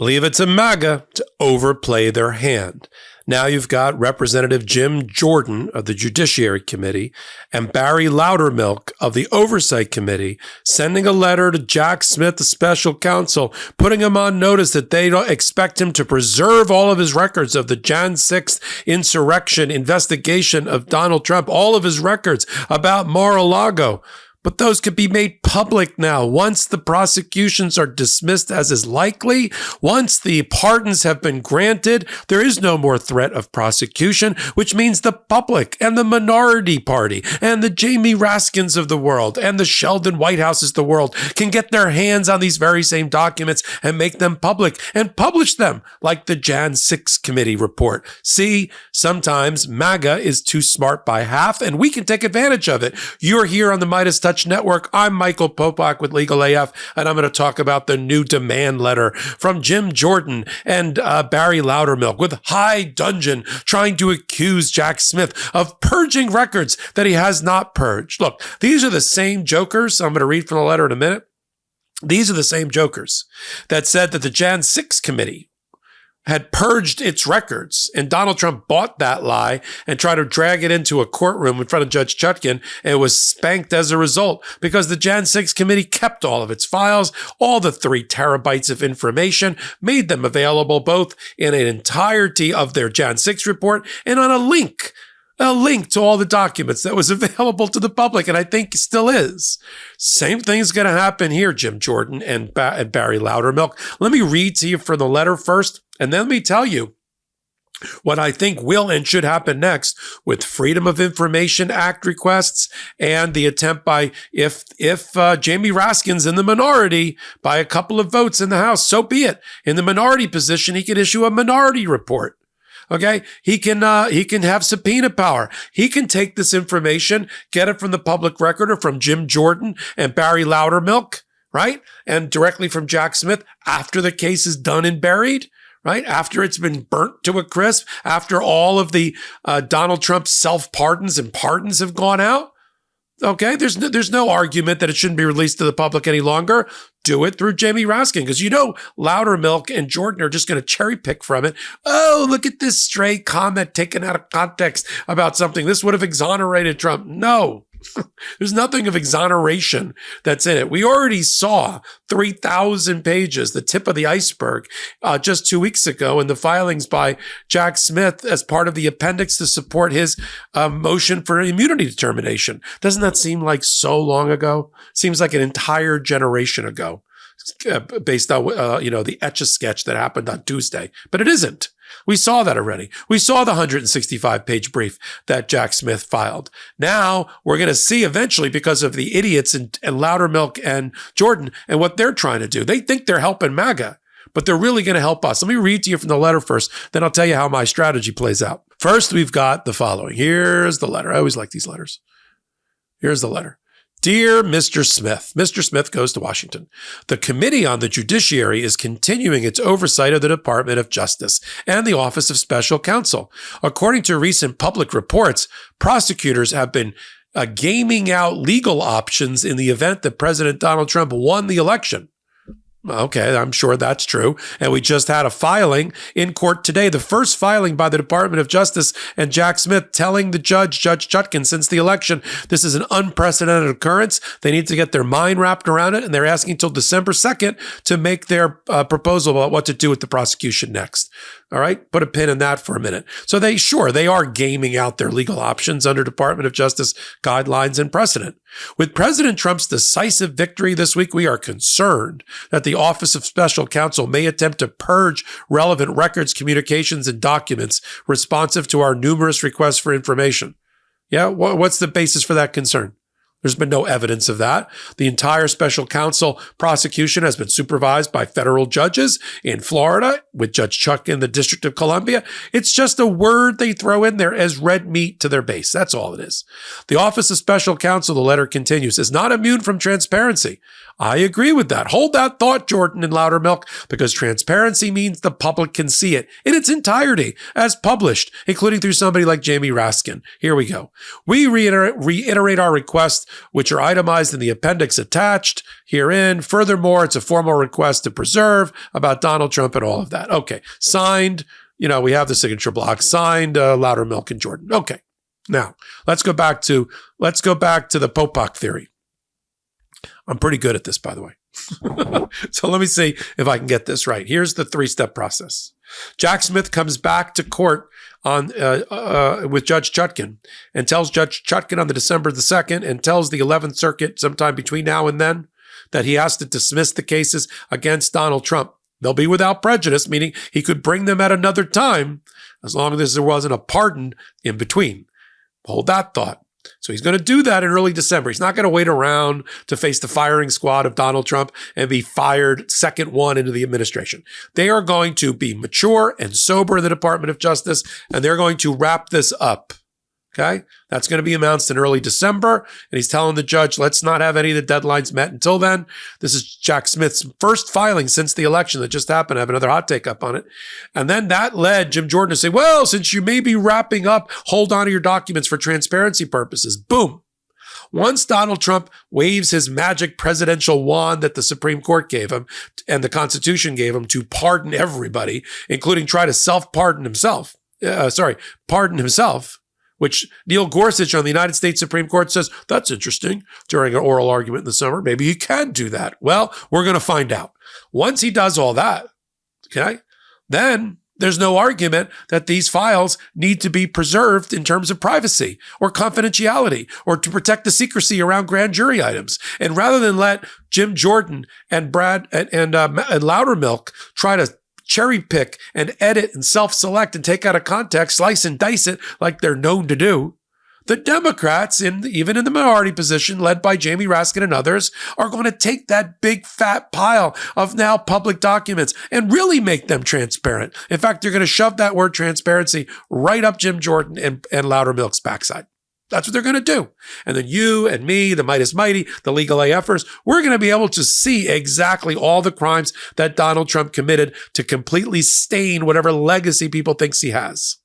Leave it to MAGA to overplay their hand. Now you've got Representative Jim Jordan of the Judiciary Committee and Barry Loudermilk of the Oversight Committee sending a letter to Jack Smith, the special counsel, putting him on notice that they don't expect him to preserve all of his records of the Jan 6th insurrection investigation of Donald Trump, all of his records about Mar-a-Lago. But those could be made public now. Once the prosecutions are dismissed, as is likely, once the pardons have been granted, there is no more threat of prosecution, which means the public and the minority party and the Jamie Raskins of the world and the Sheldon Whitehouses of the world can get their hands on these very same documents and make them public and publish them like the Jan 6 committee report. See, sometimes MAGA is too smart by half, and we can take advantage of it. You're here on the MeidasTouch Network. I'm Michael Popac with Legal AF, and I'm going to talk about the new demand letter from Jim Jordan and Barry Loudermilk with high dudgeon trying to accuse Jack Smith of purging records that he has not purged. Look, these are the same jokers. I'm going to read from the letter in a minute. These are the same jokers that said that the Jan 6 committee had purged its records, and Donald Trump bought that lie and tried to drag it into a courtroom in front of Judge Chutkan, and it was spanked as a result because the Jan 6 committee kept all of its files, all the 3 terabytes of information, made them available both in an entirety of their Jan 6 report and on a link to all the documents that was available to the public, and I think still is. Same thing is going to happen here, Jim Jordan and Barry Loudermilk. Let me read to you from the letter first, and then let me tell you what I think will and should happen next with Freedom of Information Act requests and the attempt by, if Jamie Raskin's in the minority by a couple of votes in the House, so be it. In the minority position, he could issue a minority report. Okay, he can have subpoena power. He can take this information, get it from the public record or from Jim Jordan and Barry Loudermilk, right? And directly from Jack Smith after the case is done and buried, right? After it's been burnt to a crisp, after all of the Donald Trump self-pardons and pardons have gone out. Okay, there's no argument that it shouldn't be released to the public any longer. Do it through Jamie Raskin, because you know Loudermilk and Jordan are just going to cherry pick from it. Oh, look at this stray comment taken out of context about something. This would have exonerated Trump. No, there's nothing of exoneration that's in it. We already saw 3,000 pages, the tip of the iceberg, just 2 weeks ago in the filings by Jack Smith as part of the appendix to support his motion for immunity determination. Doesn't that seem like so long ago? Seems like an entire generation ago, based on the Etch-a-Sketch that happened on Tuesday, but it isn't. We saw that already. We saw the 165-page brief that Jack Smith filed. Now we're going to see eventually, because of the idiots and Loudermilk and Jordan and what they're trying to do. They think they're helping MAGA, but they're really going to help us. Let me read to you from the letter first, then I'll tell you how my strategy plays out. First, we've got the following. Here's the letter. I always like these letters. Here's the letter. Dear Mr. Smith, Mr. Smith goes to Washington. The Committee on the Judiciary is continuing its oversight of the Department of Justice and the Office of Special Counsel. According to recent public reports, prosecutors have been gaming out legal options in the event that President Donald Trump won the election. Okay, I'm sure that's true. And we just had a filing in court today, the first filing by the Department of Justice and Jack Smith telling the Judge Chutkan, since the election, this is an unprecedented occurrence. They need to get their mind wrapped around it, and they're asking until December 2nd to make their proposal about what to do with the prosecution next. All right, put a pin in that for a minute. So they are gaming out their legal options under Department of Justice guidelines and precedent. With President Trump's decisive victory this week, we are concerned that the Office of Special Counsel may attempt to purge relevant records, communications, and documents responsive to our numerous requests for information. Yeah, what's the basis for that concern? There's been no evidence of that. The entire special counsel prosecution has been supervised by federal judges in Florida with Judge Chutkan in the District of Columbia. It's just a word they throw in there as red meat to their base. That's all it is. The Office of Special Counsel, the letter continues, is not immune from transparency. I agree with that. Hold that thought, Jordan and Loudermilk, because transparency means the public can see it in its entirety as published, including through somebody like Jamie Raskin. Here we go. We reiterate our request which are itemized in the appendix attached herein. Furthermore, it's a formal request to preserve about Donald Trump and all of that. Okay. Signed, we have the signature block. Signed, Loudermilk and Jordan. Okay. Now, let's go back to the Popac theory. I'm pretty good at this, by the way. So let me see if I can get this right. Here's the 3-step process. Jack Smith comes back to court with Judge Chutkan and tells Judge Chutkan on the December the 2nd and tells the 11th Circuit sometime between now and then that he has to dismiss the cases against Donald Trump. They'll be without prejudice, meaning he could bring them at another time as long as there wasn't a pardon in between. Hold that thought. So he's going to do that in early December. He's not going to wait around to face the firing squad of Donald Trump and be fired second one into the administration. They are going to be mature and sober in the Department of Justice, and they're going to wrap this up. Okay? That's going to be announced in early December, and he's telling the judge, let's not have any of the deadlines met until then. This is Jack Smith's first filing since the election that just happened. I have another hot take up on it. And then that led Jim Jordan to say, well, since you may be wrapping up, hold on to your documents for transparency purposes. Boom. Once Donald Trump waves his magic presidential wand that the Supreme Court gave him and the Constitution gave him to pardon everybody, including try to pardon himself, which Neil Gorsuch on the United States Supreme Court says, that's interesting, during an oral argument in the summer. Maybe he can do that. Well, we're going to find out. Once he does all that, okay, then there's no argument that these files need to be preserved in terms of privacy or confidentiality or to protect the secrecy around grand jury items. And rather than let Jim Jordan and Loudermilk try to cherry pick and edit and self-select and take out of context, slice and dice it like they're known to do, the Democrats, even in the minority position, led by Jamie Raskin and others, are going to take that big fat pile of now public documents and really make them transparent. In fact, they're going to shove that word transparency right up Jim Jordan and Loudermilk's backside. That's what they're going to do. And then you and me, the Midas Mighty, the legal AFers, we're going to be able to see exactly all the crimes that Donald Trump committed to completely stain whatever legacy people thinks he has.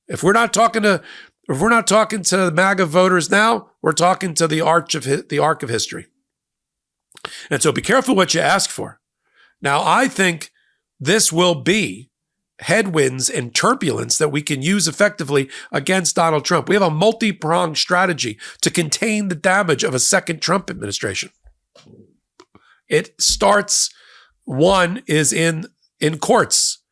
If we're not talking to the MAGA voters now, we're talking to the arc of history. And so be careful what you ask for. Now, I think this will be headwinds and turbulence that we can use effectively against Donald Trump. We have a multi-pronged strategy to contain the damage of a second Trump administration. It starts, one is in courts,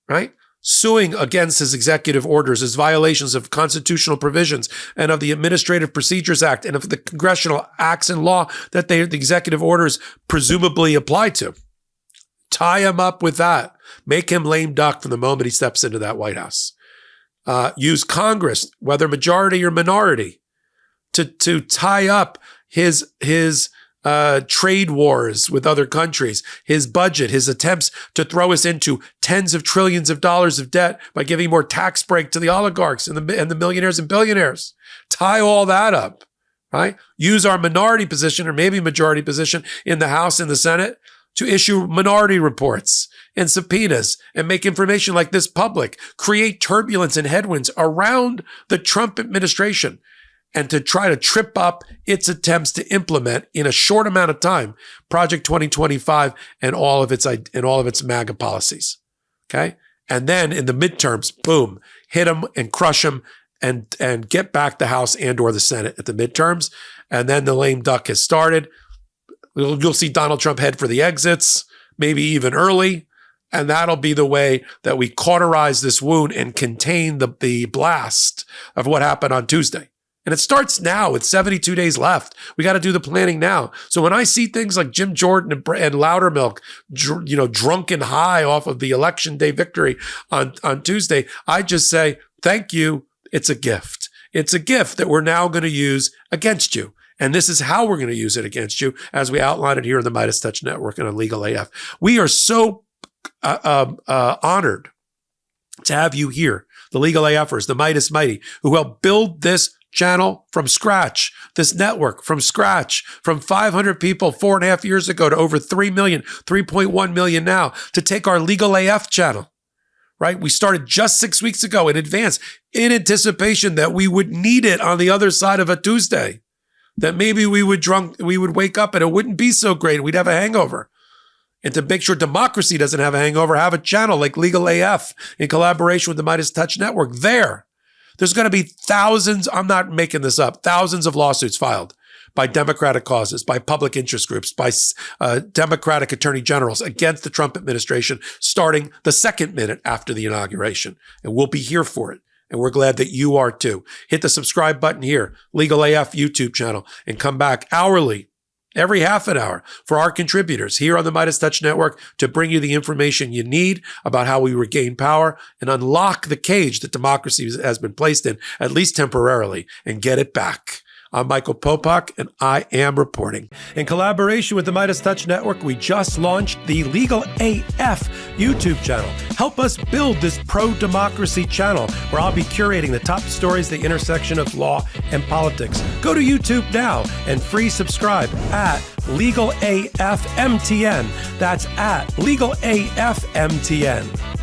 right? Suing against his executive orders, his violations of constitutional provisions and of the Administrative Procedures Act and of the congressional acts and law that the executive orders presumably apply to. Tie him up with that. Make him lame duck from the moment he steps into that White House. Use Congress, whether majority or minority, to tie up his trade wars with other countries, his budget, his attempts to throw us into tens of trillions of dollars of debt by giving more tax break to the oligarchs and the millionaires and billionaires. Tie all that up, right? Use our minority position or maybe majority position in the House and the Senate to issue minority reports and subpoenas and make information like this public, create turbulence and headwinds around the Trump administration, and to try to trip up its attempts to implement in a short amount of time Project 2025 and all of its MAGA policies. Okay? And then in the midterms, boom, hit them and crush them and get back the House and or the Senate at the midterms. And then the lame duck has started. You'll see Donald Trump head for the exits, maybe even early. And that'll be the way that we cauterize this wound and contain the blast of what happened on Tuesday. And it starts now with 72 days left. We got to do the planning now. So when I see things like Jim Jordan and Loudermilk, drunk and high off of the election day victory on Tuesday, I just say, thank you. It's a gift. It's a gift that we're now going to use against you. And this is how we're going to use it against you, as we outline it here in the MeidasTouch Network and on Legal AF. We are so honored to have you here, the Legal AFers, the Midas Mighty, who helped build this channel from scratch, this network from scratch, from 500 people 4.5 years ago to over 3 million, 3.1 million now, to take our Legal AF channel, right? We started just 6 weeks ago in advance in anticipation that we would need it on the other side of a Tuesday. that maybe we would wake up and it wouldn't be so great. We'd have a hangover. And to make sure democracy doesn't have a hangover, have a channel like Legal AF in collaboration with the MeidasTouch Network there. There's going to be thousands, I'm not making this up, thousands of lawsuits filed by Democratic causes, by public interest groups, by Democratic attorney generals against the Trump administration starting the second minute after the inauguration. And we'll be here for it. And we're glad that you are too. Hit the subscribe button here, Legal AF YouTube channel, and come back hourly, every half an hour, for our contributors here on the MeidasTouch Network to bring you the information you need about how we regain power and unlock the cage that democracy has been placed in, at least temporarily, and get it back. I'm Michael Popac, and I am reporting. In collaboration with the MeidasTouch Network, we just launched the Legal AF YouTube channel. Help us build this pro-democracy channel where I'll be curating the top stories at the intersection of law and politics. Go to YouTube now and free subscribe at Legal AF MTN. That's at Legal AF MTN.